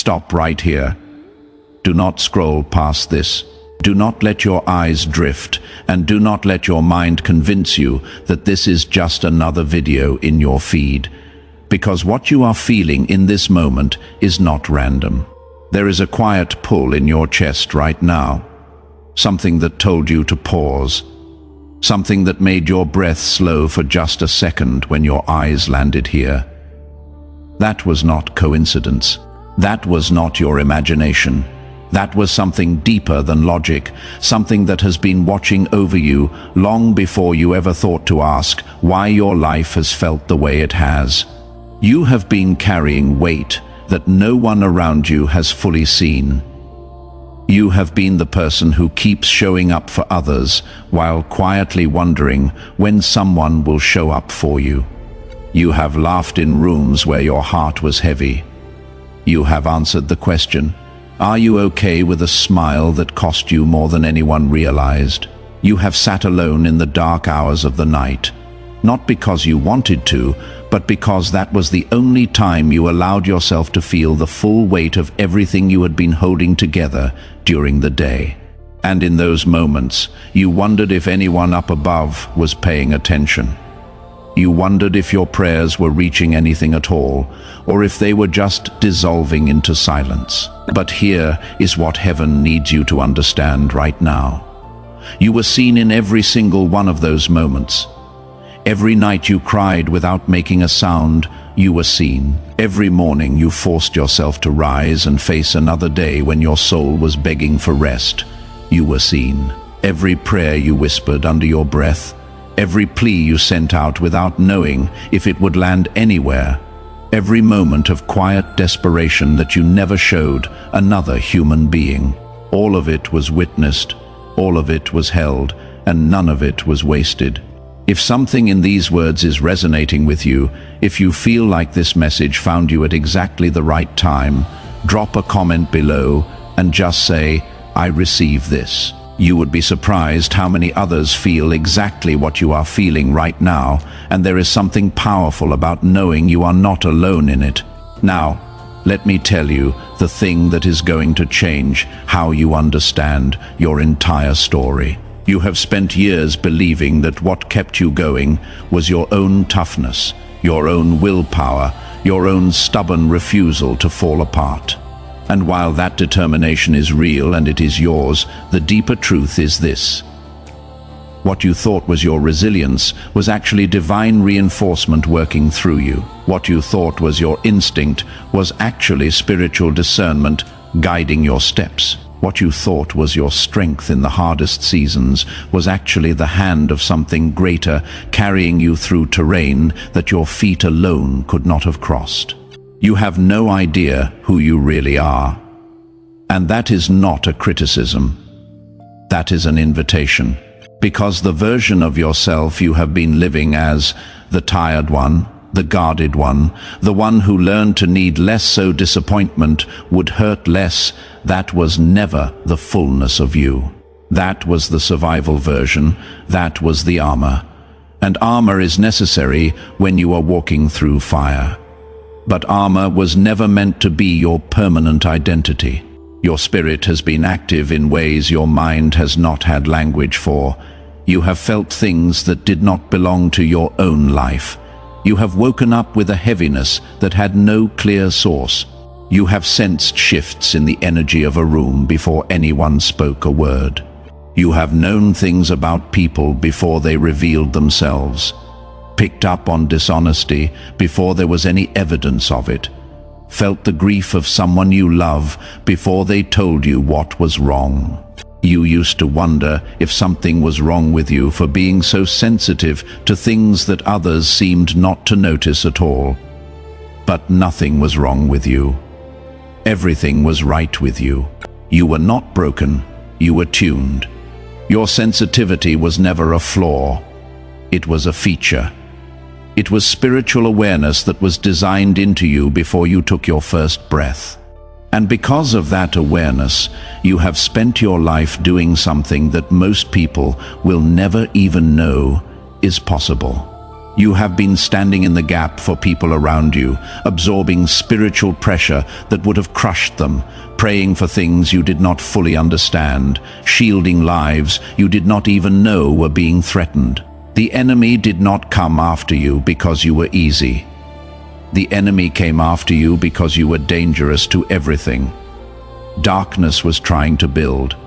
Stop right here. Do not scroll past this. Do not let your eyes drift, and do not let your mind convince you that this is just another video in your feed. Because what you are feeling in this moment is not random. There is a quiet pull in your chest right now. Something that told you to pause. Something that made your breath slow for just a second when your eyes landed here. That was not coincidence. That was not your imagination. That was something deeper than logic, something that has been watching over you long before you ever thought to ask why your life has felt the way it has. You have been carrying weight that no one around you has fully seen. You have been the person who keeps showing up for others while quietly wondering when someone will show up for you. You have laughed in rooms where your heart was heavy. You have answered the question, "Are you okay?" with a smile that cost you more than anyone realized. You have sat alone in the dark hours of the night, not because you wanted to, but because that was the only time you allowed yourself to feel the full weight of everything you had been holding together during the day. And in those moments, you wondered if anyone up above was paying attention. You wondered if your prayers were reaching anything at all, or if they were just dissolving into silence. But here is what heaven needs you to understand right now. You were seen in every single one of those moments. Every night you cried without making a sound, you were seen. Every morning you forced yourself to rise and face another day when your soul was begging for rest, you were seen. Every prayer you whispered under your breath, every plea you sent out without knowing if it would land anywhere, every moment of quiet desperation that you never showed another human being, all of it was witnessed, all of it was held, and none of it was wasted. If something in these words is resonating with you, if you feel like this message found you at exactly the right time, drop a comment below and just say, "I receive this." You would be surprised how many others feel exactly what you are feeling right now, and there is something powerful about knowing you are not alone in it. Now, let me tell you the thing that is going to change how you understand your entire story. You have spent years believing that what kept you going was your own toughness, your own willpower, your own stubborn refusal to fall apart. And while that determination is real and it is yours, the deeper truth is this. What you thought was your resilience was actually divine reinforcement working through you. What you thought was your instinct was actually spiritual discernment guiding your steps. What you thought was your strength in the hardest seasons was actually the hand of something greater carrying you through terrain that your feet alone could not have crossed. You have no idea who you really are. And that is not a criticism. That is an invitation. Because the version of yourself you have been living as, the tired one, the guarded one, the one who learned to need less so disappointment would hurt less, that was never the fullness of you. That was the survival version, that was the armor. And armor is necessary when you are walking through fire. But armor was never meant to be your permanent identity. Your spirit has been active in ways your mind has not had language for. You have felt things that did not belong to your own life. You have woken up with a heaviness that had no clear source. You have sensed shifts in the energy of a room before anyone spoke a word. You have known things about people before they revealed themselves. Picked up on dishonesty before there was any evidence of it. Felt the grief of someone you love before they told you what was wrong. You used to wonder if something was wrong with you for being so sensitive to things that others seemed not to notice at all. But nothing was wrong with you. Everything was right with you. You were not broken, you were tuned. Your sensitivity was never a flaw. It was a feature. It was spiritual awareness that was designed into you before you took your first breath. And because of that awareness, you have spent your life doing something that most people will never even know is possible. You have been standing in the gap for people around you, absorbing spiritual pressure that would have crushed them, praying for things you did not fully understand, shielding lives you did not even know were being threatened. The enemy did not come after you because you were easy. The enemy came after you because you were dangerous to everything. Darkness was trying to build.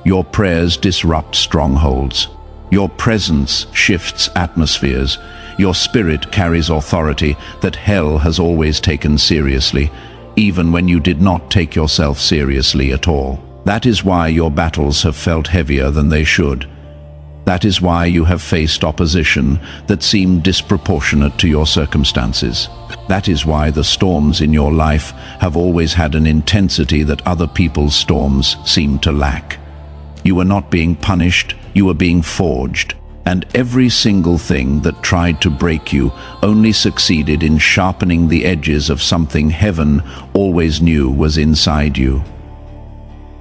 Your prayers disrupt strongholds. Your presence shifts atmospheres. Your spirit carries authority that hell has always taken seriously, even when you did not take yourself seriously at all. That is why your battles have felt heavier than they should. That is why you have faced opposition that seemed disproportionate to your circumstances. That is why the storms in your life have always had an intensity that other people's storms seem to lack. You were not being punished, you were being forged, and every single thing that tried to break you only succeeded in sharpening the edges of something heaven always knew was inside you.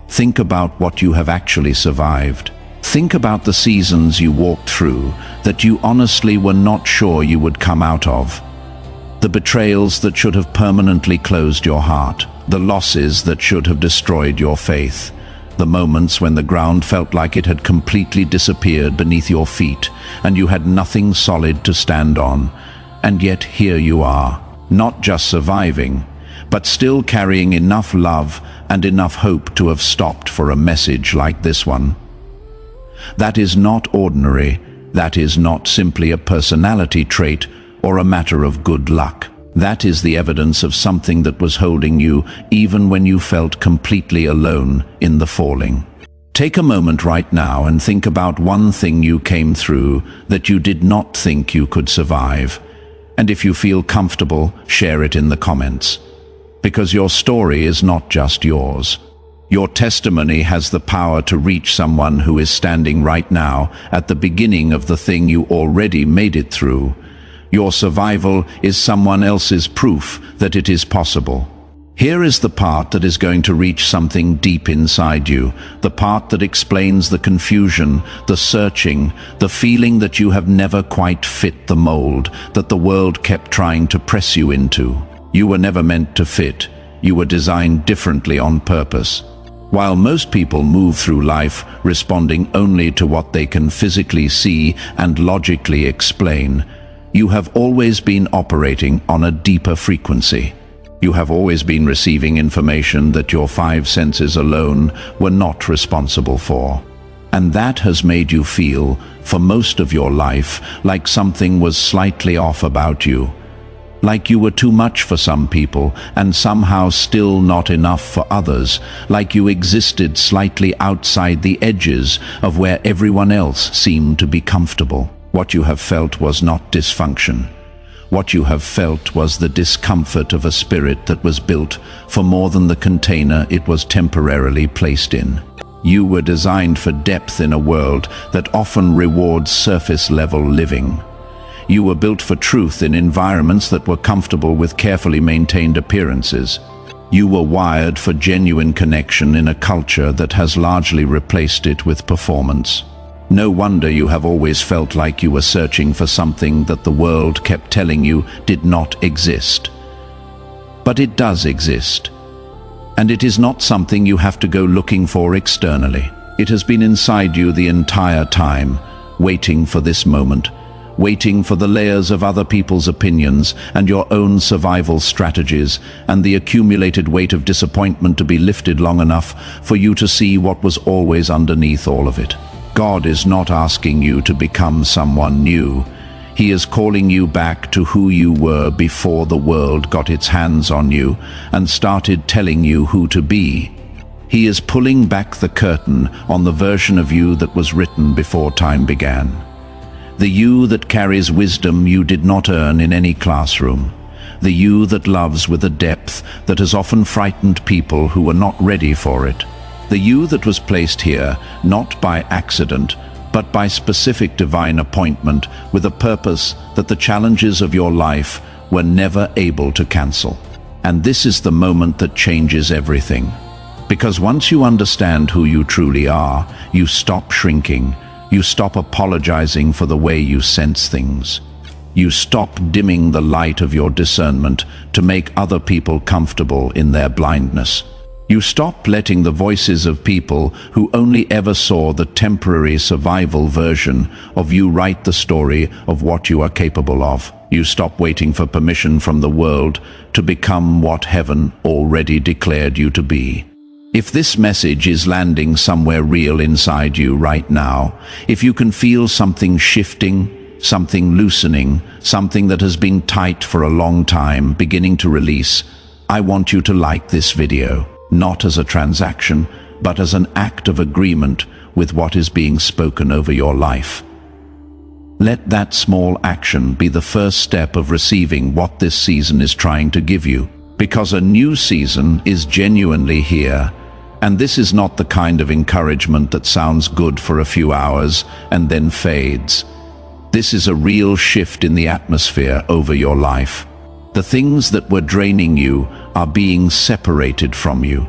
Think about what you have actually survived. Think about the seasons you walked through that you honestly were not sure you would come out of. The betrayals that should have permanently closed your heart, the losses that should have destroyed your faith, the moments when the ground felt like it had completely disappeared beneath your feet and you had nothing solid to stand on. And yet here you are, not just surviving, but still carrying enough love and enough hope to have stopped for a message like this one. That is not ordinary. That is not simply a personality trait or a matter of good luck. That is the evidence of something that was holding you even when you felt completely alone in the falling. Take a moment right now and think about one thing you came through that you did not think you could survive. And if you feel comfortable, share it in the comments. Because your story is not just yours. Your testimony has the power to reach someone who is standing right now at the beginning of the thing you already made it through. Your survival is someone else's proof that it is possible. Here is the part that is going to reach something deep inside you, the part that explains the confusion, the searching, the feeling that you have never quite fit the mold that the world kept trying to press you into. You were never meant to fit. You were designed differently on purpose. While most people move through life responding only to what they can physically see and logically explain, you have always been operating on a deeper frequency. You have always been receiving information that your five senses alone were not responsible for. And that has made you feel, for most of your life, like something was slightly off about you. Like you were too much for some people and somehow still not enough for others. Like you existed slightly outside the edges of where everyone else seemed to be comfortable. What you have felt was not dysfunction. What you have felt was the discomfort of a spirit that was built for more than the container it was temporarily placed in. You were designed for depth in a world that often rewards surface-level living. You were built for truth in environments that were comfortable with carefully maintained appearances. You were wired for genuine connection in a culture that has largely replaced it with performance. No wonder you have always felt like you were searching for something that the world kept telling you did not exist. But it does exist. And it is not something you have to go looking for externally. It has been inside you the entire time, waiting for this moment, waiting for the layers of other people's opinions and your own survival strategies and the accumulated weight of disappointment to be lifted long enough for you to see what was always underneath all of it. God is not asking you to become someone new. He is calling you back to who you were before the world got its hands on you and started telling you who to be. He is pulling back the curtain on the version of you that was written before time began. The you that carries wisdom you did not earn in any classroom. The you that loves with a depth that has often frightened people who were not ready for it. The you that was placed here, not by accident, but by specific divine appointment with a purpose that the challenges of your life were never able to cancel. And this is the moment that changes everything. Because once you understand who you truly are, you stop shrinking. You stop apologizing for the way you sense things. You stop dimming the light of your discernment to make other people comfortable in their blindness. You stop letting the voices of people who only ever saw the temporary survival version of you write the story of what you are capable of. You stop waiting for permission from the world to become what heaven already declared you to be. If this message is landing somewhere real inside you right now, if you can feel something shifting, something loosening, something that has been tight for a long time beginning to release, I want you to like this video, not as a transaction, but as an act of agreement with what is being spoken over your life. Let that small action be the first step of receiving what this season is trying to give you, because a new season is genuinely here. And this is not the kind of encouragement that sounds good for a few hours and then fades. This is a real shift in the atmosphere over your life. The things that were draining you are being separated from you.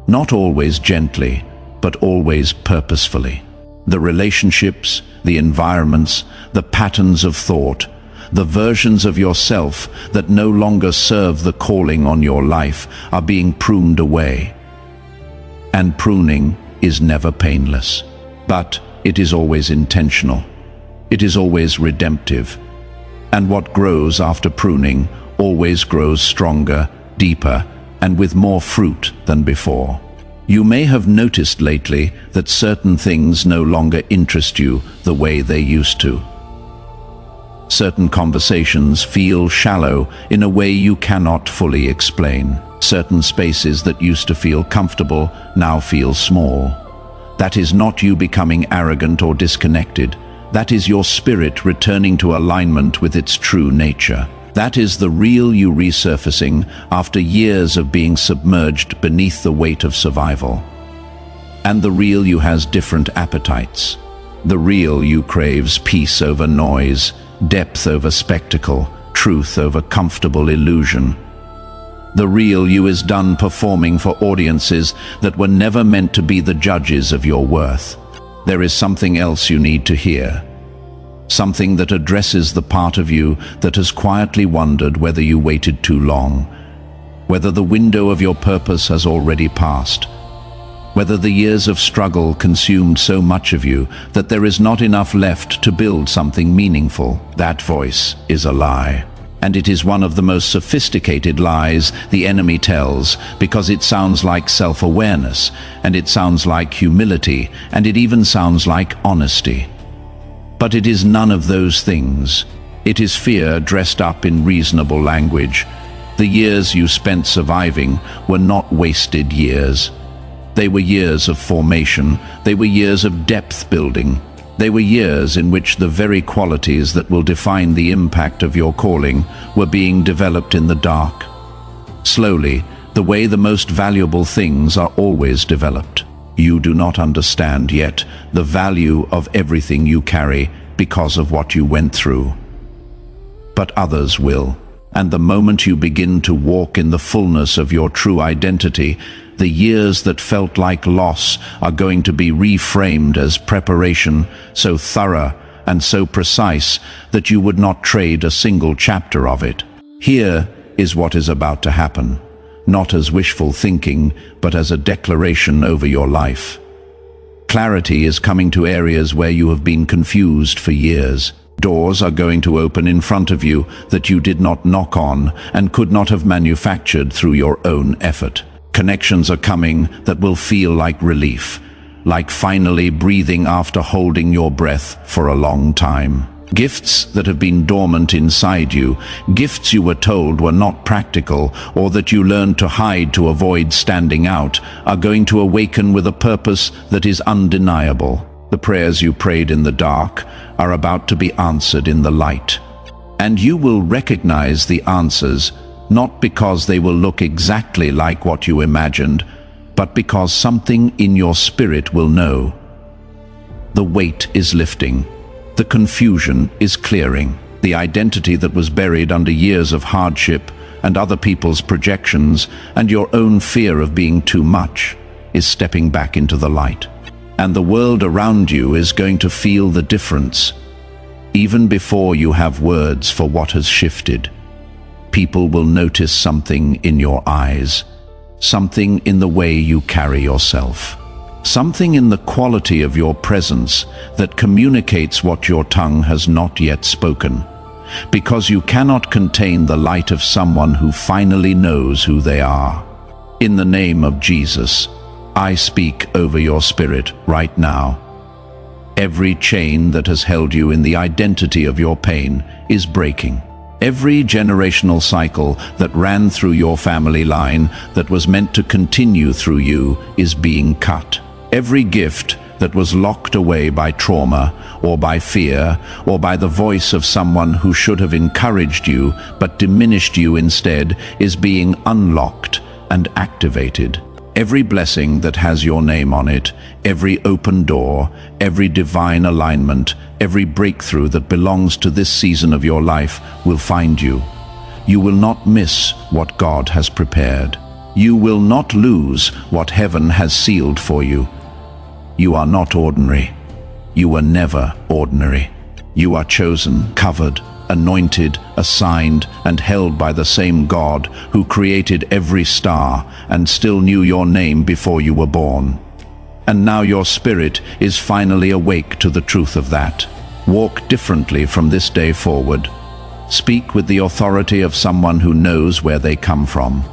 Not always gently, but always purposefully. The relationships, the environments, the patterns of thought, the versions of yourself that no longer serve the calling on your life are being pruned away. And pruning is never painless, but it is always intentional. It is always redemptive. And what grows after pruning always grows stronger, deeper, and with more fruit than before. You may have noticed lately that certain things no longer interest you the way they used to. Certain conversations feel shallow in a way you cannot fully explain. Certain spaces that used to feel comfortable now feel small. That is not you becoming arrogant or disconnected. That is your spirit returning to alignment with its true nature. That is the real you resurfacing after years of being submerged beneath the weight of survival. And the real you has different appetites. The real you craves peace over noise, depth over spectacle, truth over comfortable illusion. The real you is done performing for audiences that were never meant to be the judges of your worth. There is something else you need to hear. Something that addresses the part of you that has quietly wondered whether you waited too long, whether the window of your purpose has already passed, whether the years of struggle consumed so much of you that there is not enough left to build something meaningful. That voice is a lie. And it is one of the most sophisticated lies the enemy tells, because it sounds like self-awareness, and it sounds like humility, and it even sounds like honesty. But it is none of those things. It is fear dressed up in reasonable language. The years you spent surviving were not wasted years. They were years of formation. They were years of depth building. They were years in which the very qualities that will define the impact of your calling were being developed in the dark. Slowly, the way the most valuable things are always developed. You do not understand yet the value of everything you carry because of what you went through. But others will. And the moment you begin to walk in the fullness of your true identity, the years that felt like loss are going to be reframed as preparation, so thorough and so precise that you would not trade a single chapter of it. Here is what is about to happen, not as wishful thinking, but as a declaration over your life. Clarity is coming to areas where you have been confused for years. Doors are going to open in front of you that you did not knock on and could not have manufactured through your own effort. Connections are coming that will feel like relief, like finally breathing after holding your breath for a long time. Gifts that have been dormant inside you, gifts you were told were not practical or that you learned to hide to avoid standing out, are going to awaken with a purpose that is undeniable. The prayers you prayed in the dark are about to be answered in the light. And you will recognize the answers, not because they will look exactly like what you imagined, but because something in your spirit will know. The weight is lifting. The confusion is clearing. The identity that was buried under years of hardship and other people's projections and your own fear of being too much is stepping back into the light. And the world around you is going to feel the difference. Even before you have words for what has shifted, people will notice something in your eyes, something in the way you carry yourself, something in the quality of your presence that communicates what your tongue has not yet spoken, because you cannot contain the light of someone who finally knows who they are. In the name of Jesus, I speak over your spirit right now. Every chain that has held you in the identity of your pain is breaking. Every generational cycle that ran through your family line that was meant to continue through you is being cut. Every gift that was locked away by trauma or by fear or by the voice of someone who should have encouraged you but diminished you instead is being unlocked and activated. Every blessing that has your name on it, every open door, every divine alignment, every breakthrough that belongs to this season of your life will find you. You will not miss what God has prepared. You will not lose what heaven has sealed for you. You are not ordinary. You were never ordinary. You are chosen, covered, anointed, assigned, and held by the same God who created every star and still knew your name before you were born. And now your spirit is finally awake to the truth of that. Walk differently from this day forward. Speak with the authority of someone who knows where they come from.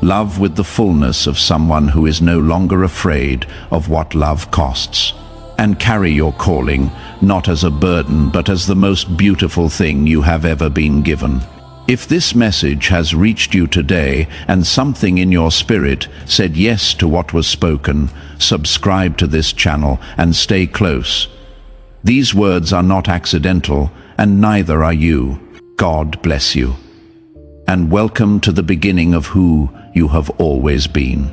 Love with the fullness of someone who is no longer afraid of what love costs. And carry your calling, not as a burden, but as the most beautiful thing you have ever been given. If this message has reached you today and something in your spirit said yes to what was spoken, subscribe to this channel and stay close. These words are not accidental, and neither are you. God bless you. And welcome to the beginning of who you have always been.